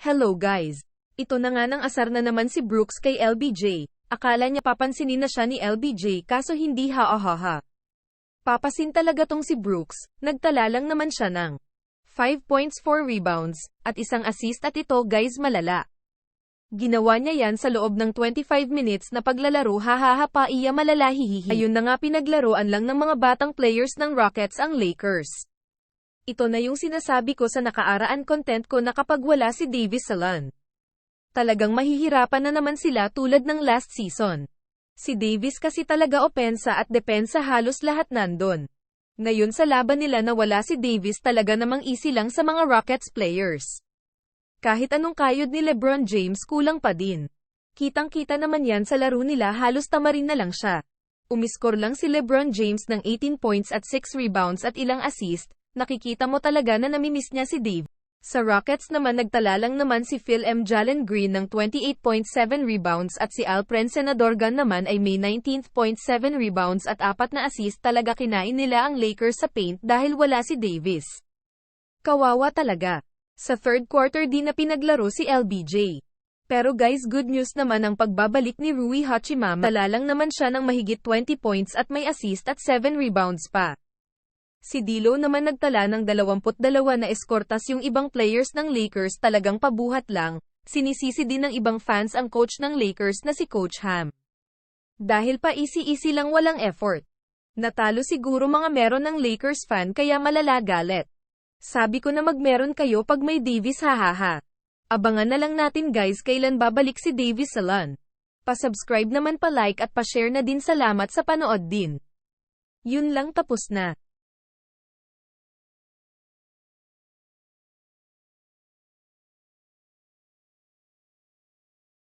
Hello guys! Ito na nga ng asar na naman si Brooks kay LBJ. Akala niya papansinin na siya ni LBJ kaso hindi ha. Papasin talaga tong si Brooks, nagtala lang naman siya ng 5 points, 4 rebounds, at isang assist at ito guys malala. Ginawa niya yan sa loob ng 25 minutes na paglalaro pa iya malala hihihi. Ayun na nga pinaglaruan lang ng mga batang players ng Rockets ang Lakers. Ito na yung sinasabi ko sa nakaaraan content ko na kapag wala si Davis sa LAN, talagang mahihirapan na naman sila tulad ng last season. Si Davis kasi talaga opensa at depensa halos lahat nandun. Ngayon sa laban nila na wala si Davis talaga namang easy lang sa mga Rockets players. Kahit anong kayod ni LeBron James kulang pa din. Kitang-kita naman yan sa laro nila halos tamarin na lang siya. Umiskor lang si LeBron James ng 18 points at 6 rebounds at ilang assist. Nakikita mo talaga na namimiss niya si Dave. Sa Rockets naman nagtala lang naman si Phil M. Jalen Green ng 28.7 rebounds at si Alperen Senadorgan naman ay may 19.7 rebounds at 4 na assist. Talaga kinain nila ang Lakers sa paint dahil wala si Davis. Kawawa talaga. Sa third quarter din na pinaglaro si LBJ. Pero guys, good news naman ang pagbabalik ni Rui Hachimura. Tala lang naman siya ng mahigit 20 points at may assist at 7 rebounds pa. Si D'Lo naman nagtala ng 22 na eskortas. Yung ibang players ng Lakers talagang pabuhat lang. Sinisisi din ng ibang fans ang coach ng Lakers na si Coach Ham. Dahil pa easy lang walang effort. Natalo siguro mga meron ng Lakers fan kaya malala galit. Sabi ko na magmeron kayo pag may Davis hahaha. Abangan na lang natin guys kailan babalik si Davis sa LAN. Pa-subscribe naman, pa-like at pa-share na din. Salamat sa panood din. Yun lang, tapos na.